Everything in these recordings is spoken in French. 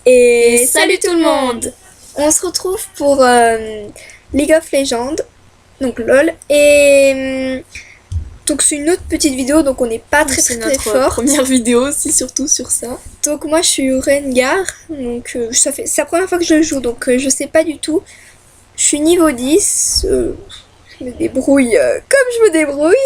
Et salut tout le monde! On se retrouve pour League of Legends, donc LOL, et donc c'est une autre petite vidéo, donc on n'est pas très fort. Première vidéo aussi, surtout sur ça. Donc moi je suis Rengar, donc c'est la première fois que je joue, donc je sais pas du tout. Je suis niveau 10, je me débrouille comme je me débrouille.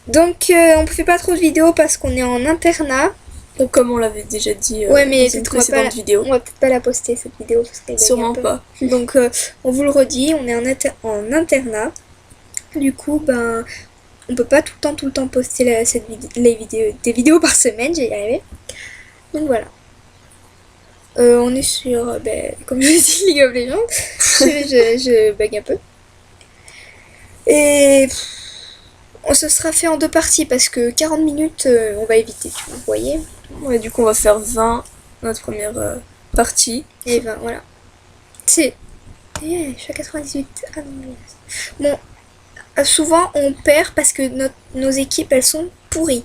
Donc on ne fait pas trop de vidéos parce qu'on est en internat. Donc comme on l'avait déjà dit ouais, mais dans une précédente vidéo. On va peut-être pas la poster cette vidéo parce qu'elle sûrement pas. Donc on vous le redit, on est en internat. Du coup on peut pas tout le temps poster des vidéos par semaine, j'ai y arrivé. Donc voilà. On est sur comme je l'ai dit, League of Legends. je bug un peu. Et on se sera fait en 2 parties parce que 40 minutes on va éviter, vous voyez. Ouais, du coup on va faire 20 notre première partie. Et 20, voilà. Je suis à 98. Ah non. Bon, souvent on perd parce que nos équipes elles sont pourries.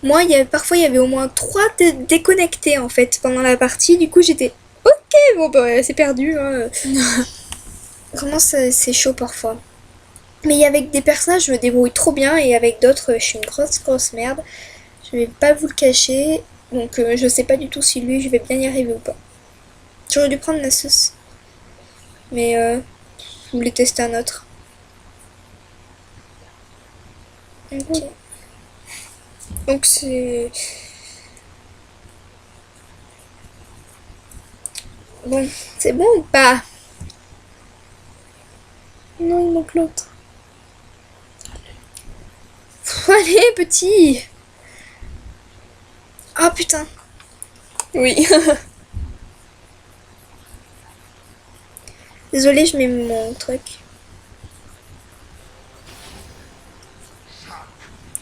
Moi, parfois il y avait au moins 3 déconnectés en fait pendant la partie. Du coup j'étais ok, bon c'est perdu. Hein. Vraiment c'est chaud parfois. Mais avec des personnages je me débrouille trop bien et avec d'autres je suis une grosse merde. Je vais pas vous le cacher. Donc je sais pas du tout si lui je vais bien y arriver ou pas. J'aurais dû prendre Nasus. Mais je voulais tester un autre. Ok. Donc c'est... Bon, c'est bon ou pas? Non, il manque l'autre. Allez, petit! Ah putain! Oui. Désolée, je mets mon truc.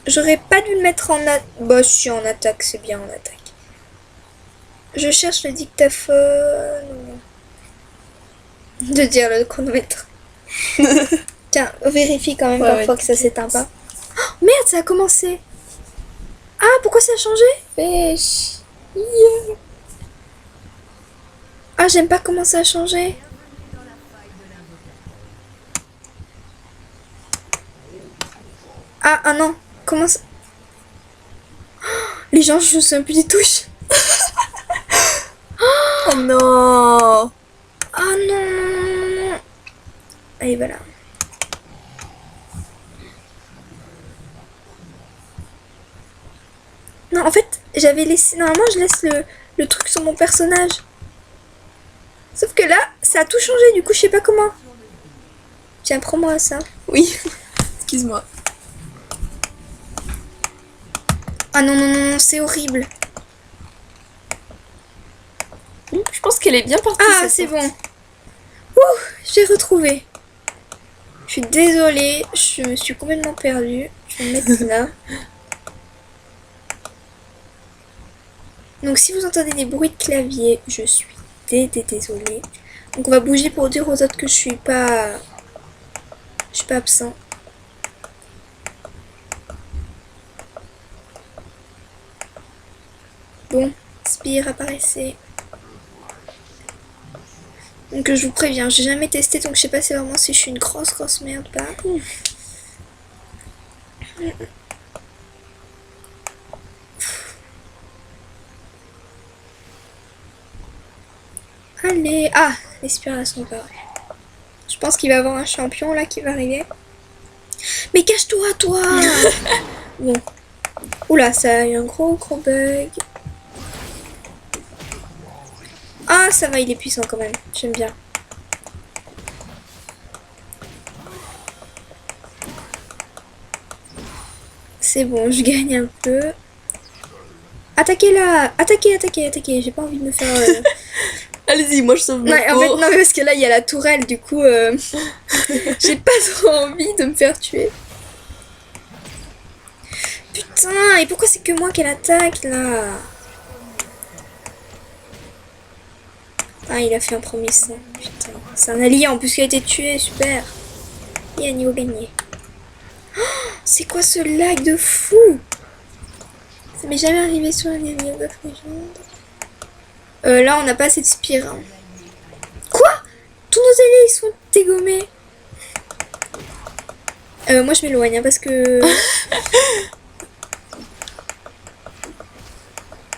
J'aurais pas dû le mettre en attaque. Bah, je suis en attaque, c'est bien en attaque. Je cherche le dictaphone. De dire le chronomètre. Tiens, vérifie quand même parfois que ça s'éteint pas. Oh, merde, ça a commencé. Ah, pourquoi ça a changé? Pêche. Yeah. Ah, j'aime pas comment ça a changé. Ah non. Comment ça... Oh, les gens, je me souviens plus des touches. Oh non. Oh non. Allez, voilà. Non, en fait, j'avais laissé... Normalement, je laisse le truc sur mon personnage. Sauf que là, ça a tout changé. Du coup, je sais pas comment. Tiens, prends-moi ça. Oui. Excuse-moi. Ah non, c'est horrible. Je pense qu'elle est bien partie. Ah, c'est bon. Ouh, j'ai retrouvé. Je suis désolée, je me suis complètement perdue. Je vais me mettre là. Donc si vous entendez des bruits de clavier, je suis désolée. Donc on va bouger pour dire aux autres que je suis pas absent. Bon, Spire apparaissait. Donc je vous préviens, j'ai jamais testé, donc je sais pas si vraiment si je suis une grosse merde pas. Allez, ah, les Spires sont apparues. Je pense qu'il va y avoir un champion là qui va arriver. Mais cache-toi, toi. Bon. Oula, ça a eu un gros bug. Ah, ça va, il est puissant quand même. J'aime bien. C'est bon, je gagne un peu. Attaquez là. Attaquez. J'ai pas envie de me faire... Allez-y, moi je sauve non, en fait, non, parce que là, il y a la tourelle, du coup... j'ai pas trop envie de me faire tuer. Putain, et pourquoi c'est que moi qu'elle attaque, là? Ah, il a fait un premier sang. Putain, c'est un allié en plus qui a été tué, super. Et un niveau gagné. Oh, c'est quoi ce lag de fou? C'est mais jamais arrivé sur un ennemi of Legend. Là, on n'a pas assez de spire. Hein. Quoi? Tous nos alliés, ils sont dégommés. Moi, je m'éloigne, hein, parce que...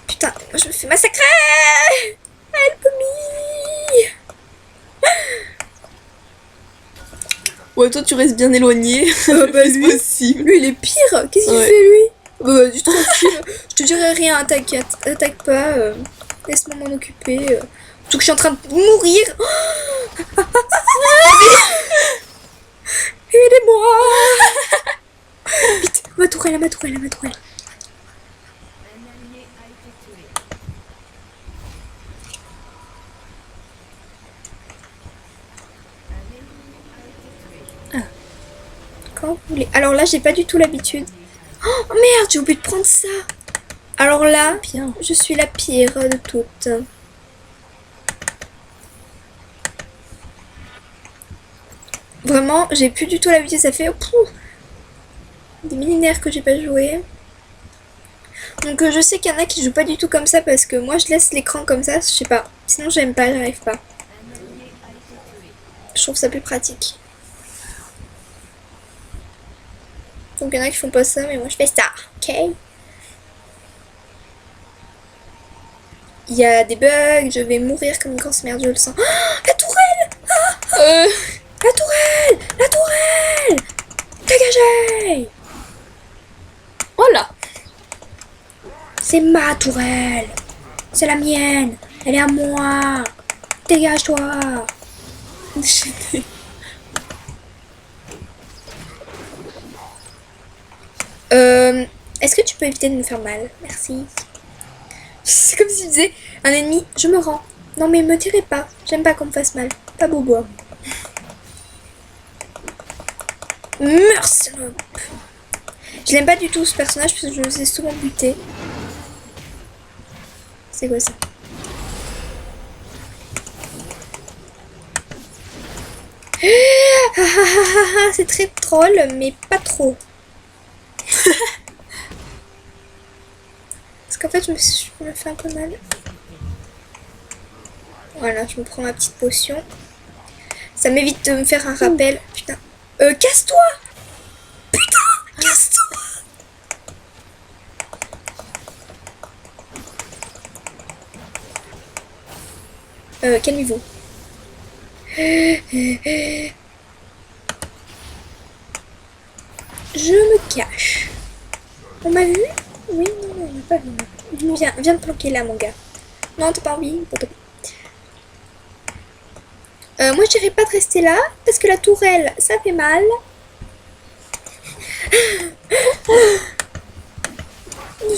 Putain, moi, je me fais massacrer. Help me. Ouais, toi, tu restes bien éloigné. Bah, C'est possible. lui, il est pire. Qu'est-ce qu'il Ouais. fait, lui? Bah, du tranquille. Je te dirai rien, attaque pas. Laisse-moi m'en occuper. Surtout que je suis en train de mourir. Aidez-moi. Vite, ma tourelle. Quand vous voulez. Alors là, j'ai pas du tout l'habitude. Oh merde, j'ai oublié de prendre ça. Alors là, Bien. je suis la pire de toutes. Vraiment, j'ai plus du tout l'habitude. Ça fait des millénaires que j'ai pas joué. Donc je sais qu'il y en a qui jouent pas du tout comme ça parce que moi je laisse l'écran comme ça, je sais pas. Sinon j'aime pas, j'arrive pas. Je trouve ça plus pratique. Donc il y en a qui font pas ça, mais moi je fais ça, ok? Il y a des bugs, je vais mourir comme une grosse merde, je le sens. Oh, la tourelle! La tourelle! Dégagez! Voilà. C'est ma tourelle! C'est la mienne! Elle est à moi! Dégage-toi! Est-ce que tu peux éviter de me faire mal? Merci. C'est comme si tu disais, un ennemi, je me rends. Non mais me tirez pas, j'aime pas qu'on me fasse mal. Pas bobo. Merci. Je l'aime pas du tout ce personnage parce que je le ai souvent buté. C'est quoi ça? C'est très troll, mais pas trop. Parce qu'en fait, je me fais un peu mal. Voilà, je me prends ma petite potion. Ça m'évite de me faire un rappel. Putain. Casse-toi! Putain! Casse-toi! Calmez-vous. Je me cache. On m'a vu? Oui, non, on m'a pas vu. Viens te planquer là, mon gars. Non, t'as pas envie. Moi, je dirais pas de rester là, parce que la tourelle, ça fait mal.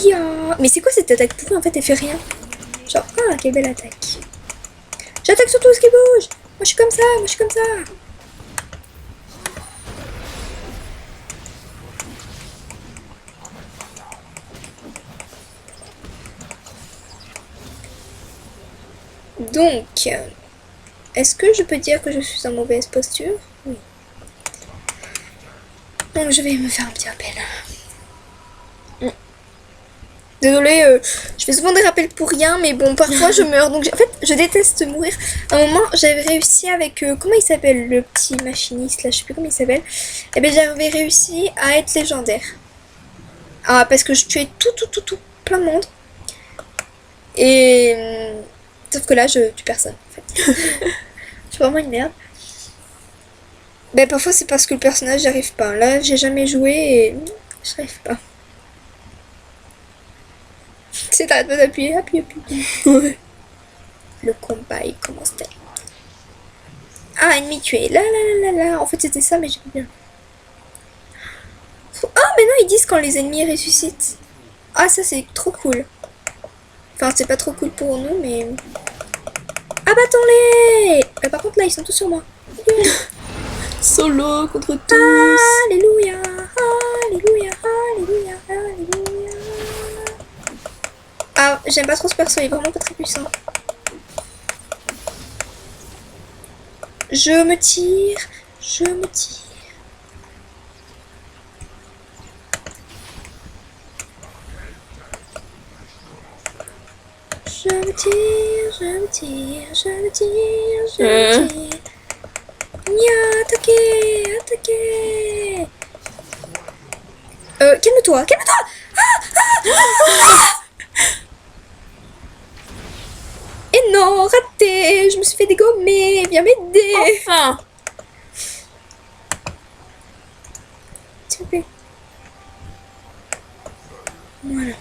Ya. Mais c'est quoi cette attaque pourrie? En fait, elle fait rien. Genre, ah, quelle belle attaque. J'attaque sur tout ce qui bouge. Moi, je suis comme ça, Donc, est-ce que je peux dire que je suis en mauvaise posture? Oui. Donc, je vais me faire un petit rappel. Désolée, je fais souvent des rappels pour rien, mais bon, parfois je meurs. Donc, en fait, je déteste mourir. À un moment, j'avais réussi avec... comment il s'appelle, le petit machiniste, là, je sais plus comment il s'appelle. Et bien, j'avais réussi à être légendaire. Ah, parce que je tuais tout, plein de monde. Et... sauf que là, je tue personne, en fait. Je suis vraiment une merde. Ben, parfois, c'est parce que le personnage, j'arrive pas. Là, j'ai jamais joué et... j'arrive pas. C'est t'arrêtes pas d'appuyer, appuie. Ouais. Le combat, il commence tellement. Ah, ennemi tué. Là. En fait, c'était ça, mais j'aime bien. Ah, mais non, ils disent quand les ennemis ressuscitent. Ah, ça, c'est trop cool. Enfin, c'est pas trop cool pour nous, mais... Abattons-les! Par contre, là, ils sont tous sur moi. Yeah. Solo contre tous. Alléluia. Ah, j'aime pas trop ce perso, il est vraiment pas très puissant. Je me tire. Je me tire, je me tire, je me tire, je me tire. Nya, attaquez, attaquez. Calme-toi, calme-toi. Et non, raté, je me suis fait dégommer, viens m'aider. Enfin. S'il vous plaît. Voilà.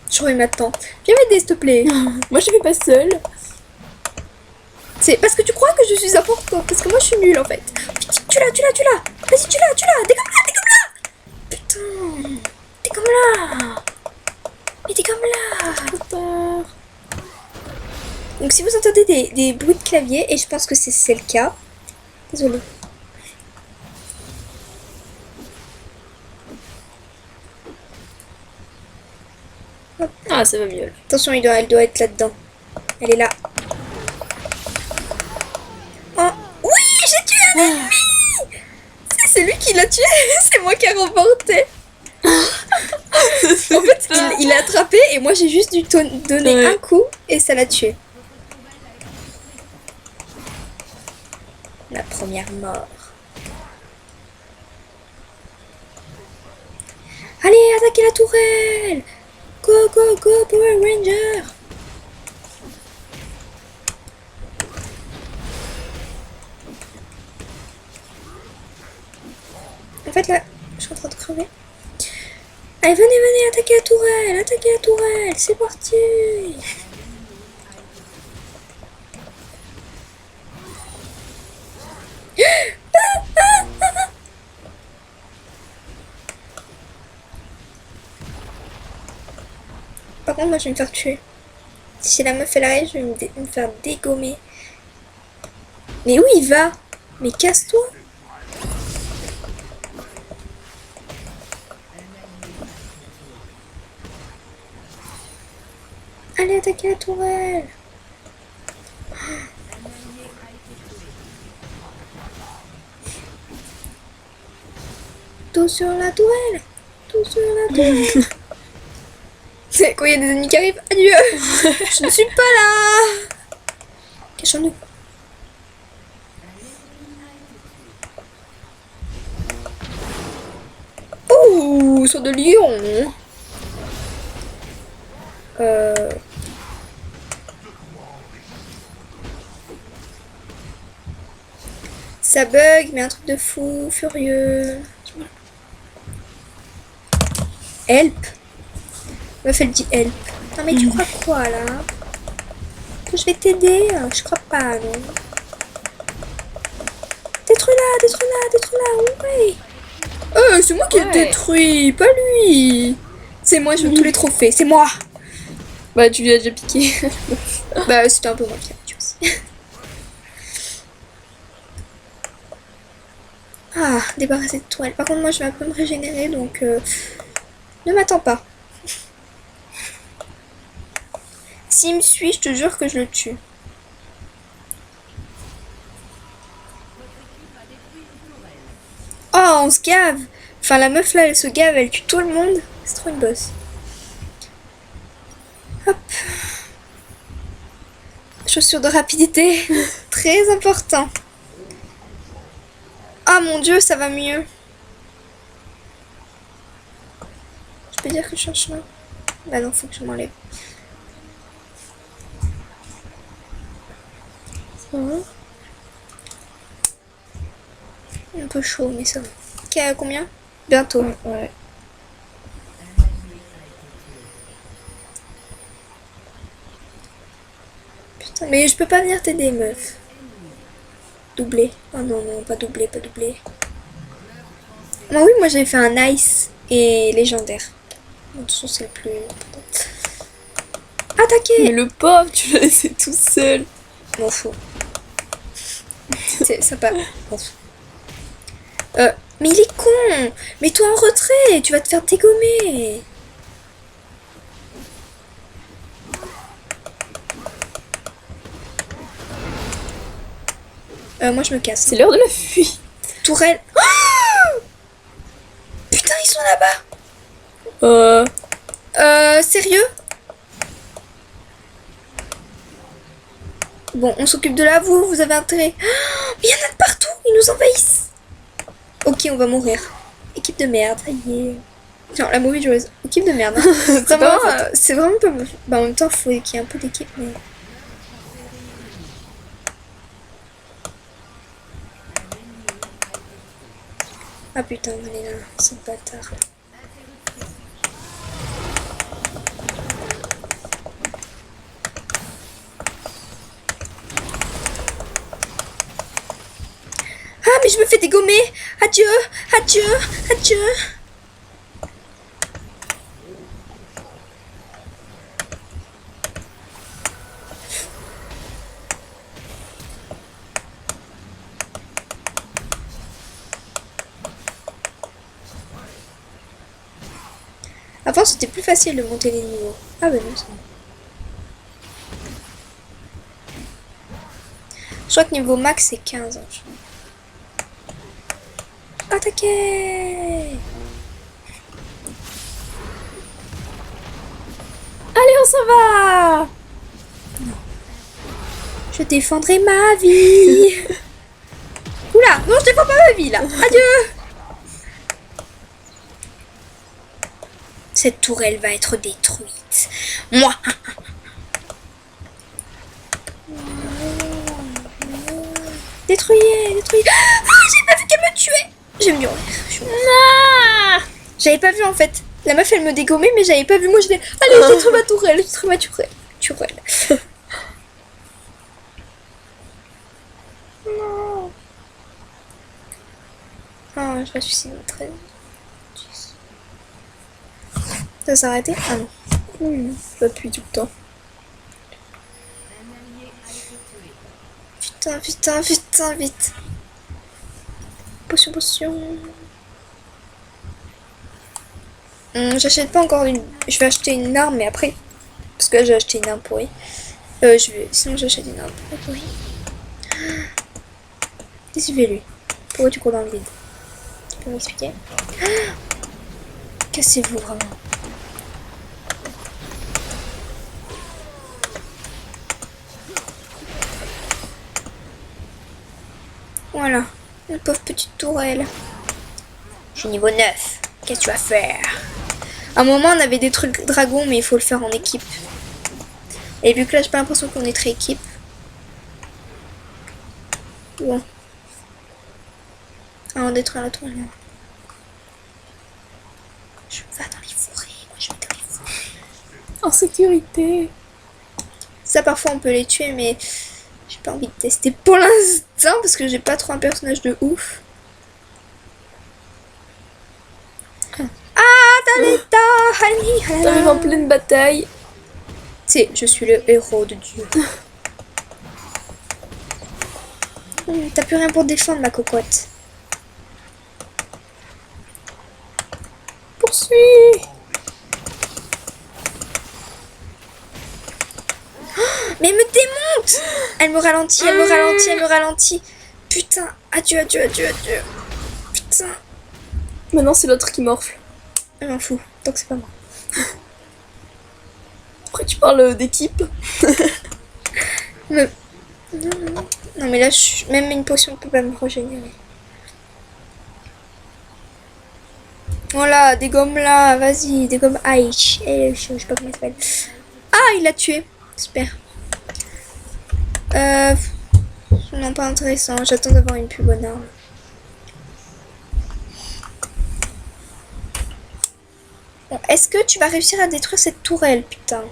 Je remets maintenant. Viens m'aider, s'il te plaît. Moi, je fais pas seule. C'est parce que tu crois que je suis important. Parce que moi, je suis nulle, en fait. Tue-la, tue-la, tue-la. Vas-y, tue-la, tue-la. Dégomme-la, dégomme-la. Putain. Dégomme-la. Mais dégomme-la. Trop tard. Donc, si vous entendez des bruits de clavier, et je pense que c'est le cas. Désolée. Ah, ça va mieux. Attention, elle doit être là-dedans. Elle est là. Oh. Oui, j'ai tué un ennemi. C'est lui qui l'a tué. C'est moi qui ai remporté. En fait, il l'a attrapé et moi j'ai juste dû donner un coup et ça l'a tué. La première mort. Allez, attaquez la tourelle. Go, go, go, Power Ranger. En fait, là, je suis en train de crever. Allez, venez, venez, attaquez la tourelle, c'est parti. Par contre, moi, je vais me faire tuer. Si la meuf, elle arrive, je vais me faire dégommer. Mais où il va? Mais casse-toi. Allez, attaquer la tourelle. Tout sur la tourelle. Tout sur la tourelle. C'est quand il y a des ennemis qui arrivent. Adieu. Je ne suis pas là. Cachons-nous. Oh, sur de lion. Ça bug, mais un truc de fou, furieux. Help. Meuf, elle dit help. Non mais tu crois quoi là? Que je vais t'aider? Je crois pas, non. Détruis-la, détruis-la, détruis-la, ouais. C'est moi qui l'ai détruit, pas lui. C'est moi, je veux tous les trophées, c'est moi. Bah, tu lui as déjà piqué. Bah, c'était un peu moi qui l'ai tué aussi. Ah, débarrasser de toile. Par contre, moi, je vais un peu me régénérer, donc ne m'attends pas. S'il me suit, je te jure que je le tue. Oh, on se gave. Enfin, la meuf là, elle se gave, elle tue tout le monde. C'est trop une bosse. Hop. Chaussures de rapidité. Très important. Ah mon dieu, ça va mieux. Je peux dire que je suis en chemin. Bah non, faut que je m'enlève. Ça va. Un peu chaud, mais ça va. Ok, combien? Bientôt. Ouais. Putain, mais je peux pas venir t'aider, meuf. Doublé. Oh non, non, pas doublé, pas doublé. Ah oui, moi j'avais fait un ice et légendaire. De toute façon, c'est le plus important. Attaquez! Mais le pauvre, tu l'as laissé tout seul. M'en fous. C'est sympa. M'en fous. Mais il est con! Mets-toi en retrait, tu vas te faire dégommer! Moi je me casse. C'est l'heure de la fuite. Tourelle. Oh putain, ils sont là-bas! Sérieux? Bon, on s'occupe de là, vous avez intérêt. Oh, il y en a de partout, ils nous envahissent. Ok, on va mourir. Équipe de merde, ça y est. Non, la mauvaise joueuse. Équipe de merde. Hein. Vraiment, c'est vraiment pas... Bah, en même temps, il faut qu'il y ait un peu d'équipe, mais... Ah putain, on est là, c'est bâtard. Ah, mais je me fais dégommer. Adieu, adieu, adieu. Avant, c'était plus facile de monter les niveaux. Ah bah non, c'est bon. Je crois que niveau max, c'est 15. Hein, attaquez! Allez, on s'en va. Je défendrai ma vie. Oula, non, je défends pas ma vie, là. Adieu. Cette tourelle va être détruite. Moi. Détruisez, détruisez. Ah, j'ai pas vu qu'elle me tuait. Je vais mourir. J'avais pas vu en fait. La meuf elle me dégommait mais j'avais pas vu. Moi j'étais. Allez, je détruis ma tourelle. Je détruis ma tourelle. Tourelle. Non. Ah, je ressuscite une 13. Ça s'est arrêté? Ah non. J'appuie tout le temps. Putain, putain, putain, vite. Potion, potion. J'achète pas encore une. Je vais acheter une arme, mais après. Parce que là, j'ai acheté une arme pourrie. Sinon, j'achète une arme pourrie. Qu'est-ce que tu fais, lui? Pourquoi tu cours dans le vide? Tu peux m'expliquer? Cassez-vous, vraiment. Voilà. Une pauvre petite tourelle. Je suis niveau 9. Qu'est-ce que tu vas faire? À un moment, on avait des trucs dragons, mais il faut le faire en équipe. Et vu que là, j'ai pas l'impression qu'on est très équipe. Bon. Ah, on détruit la tourelle. Je vais dans les forêts. Moi, je vais dans les forêts. En sécurité. Ça, parfois, on peut les tuer, mais j'ai pas envie de tester pour l'instant parce que j'ai pas trop un personnage de ouf. T'arrives en pleine bataille. Tu sais, je suis le héros de Dieu. T'as plus rien pour défendre, ma cocotte. Poursuis. Mais elle me démonte. Elle me ralentit, elle me ralentit, elle me ralentit. Putain, adieu, adieu, adieu, adieu. Putain. Maintenant, c'est l'autre qui morfle. Je m'en fous, tant que c'est pas moi. Après, tu parles d'équipe. Non, mais là, même une potion ne peut pas me régénérer. Voilà, dégomme là, vas-y, dégomme Aïch. Je sais pas comment il s'appelle. Ah, il l'a tué. Super. Non, pas intéressant. J'attends d'avoir une plus bonne arme. Bon, est-ce que tu vas réussir à détruire cette tourelle, putain?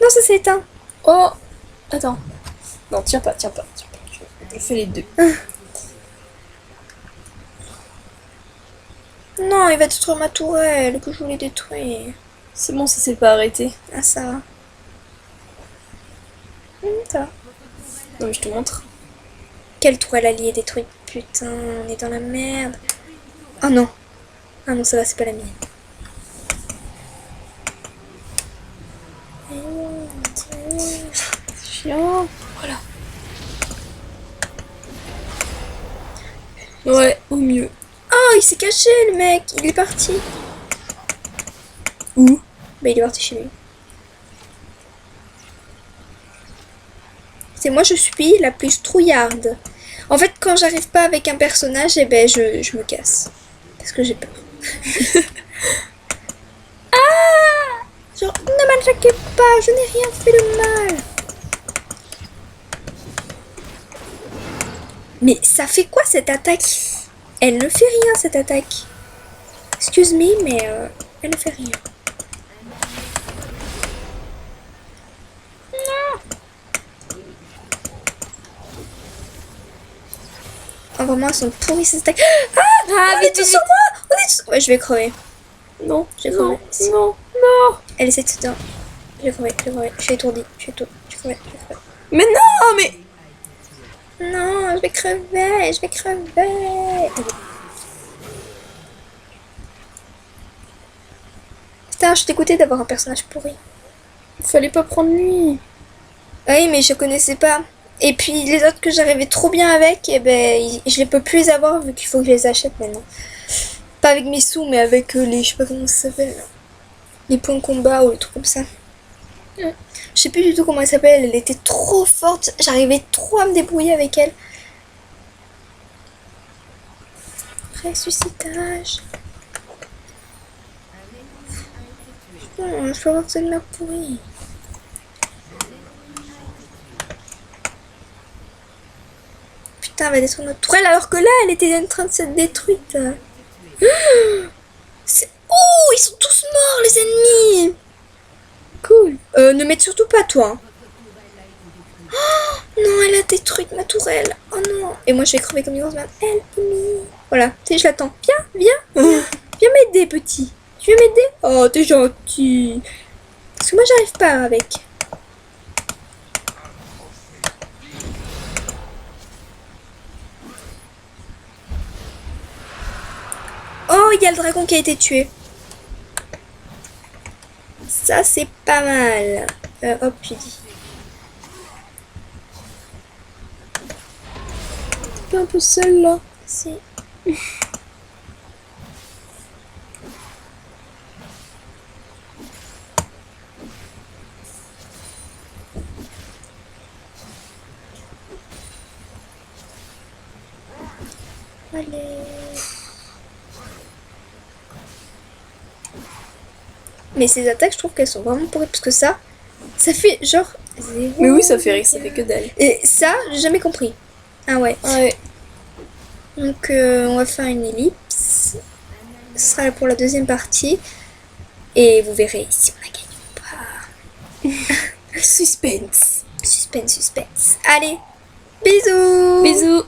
Non, ça s'est éteint. Oh, attends. Non, tiens pas, tiens pas. Je fais les deux. Non, il va détruire ma tourelle que je voulais détruire. C'est bon, ça s'est pas arrêté. Ah, ça va. Ça va. Non, mais je te montre. Quelle tourelle alliée détruite? Putain, on est dans la merde. Oh non. Ah non, ça va, c'est pas la mienne. Chiant. Voilà. Ouais, au mieux. il s'est caché le mec, il est parti. Où? Bah il est parti chez lui. C'est moi je suis la plus trouillarde. En fait quand j'arrive pas avec un personnage, eh ben je me casse. Parce que j'ai peur. Ah! Genre, ne m'attaquez pas, je n'ai rien fait de mal. Mais ça fait quoi cette attaque? Elle ne fait rien cette attaque. Excuse me, mais elle ne fait rien. Oh, vraiment, elles sont pourries ces attaques. Ah! On est tous sur moi! On est tous... Ouais, je vais crever. Non, Je vais crever. non, non. Elle essaie de se dire. Je vais crever, je vais crever. Je suis étourdie. Je vais crever. Mais non, mais... Non, je vais crever. Je vais crever. Putain, je suis dégoûtée d'avoir un personnage pourri. Fallait pas prendre lui. Oui, mais je connaissais pas. Et puis les autres que j'arrivais trop bien avec, eh ben, je les peux plus les avoir vu qu'il faut que je les achète maintenant. Pas avec mes sous, mais avec les, je sais pas comment ça s'appelle, là. Les points de combat ou les trucs comme ça. Je sais plus du tout comment elle s'appelle, elle était trop forte, j'arrivais trop à me débrouiller avec elle. Ressuscitage. Non, je peux avoir cette merde pourrie. Putain, elle va détruire notre tourelle alors que là, elle était en train de se détruite. Oh, ils sont tous morts, les ennemis. Cool. Ne m'aide surtout pas, toi. Oh, non, elle a détruit ma tourelle. Oh non. Et moi, je vais crever comme une grosse merde. Help me. Voilà, tu sais, je l'attends. Viens. Viens m'aider, petit. Tu veux m'aider? Oh, t'es gentil. Parce que moi, j'arrive pas avec. Oh, il y a le dragon qui a été tué. Ça, c'est pas mal. Hop, j'ai dit. T'es un peu seule là. Si. Allez. Mais ces attaques, je trouve qu'elles sont vraiment pourries parce que ça fait genre 0. Mais oui, ça fait rire, ça fait que dalle. Et ça, j'ai jamais compris. Ah ouais. Ouais. Donc on va faire une ellipse. Ce sera pour la deuxième partie. Et vous verrez si on a gagné ou pas. Suspense. Suspense. Allez, bisous. Bisous.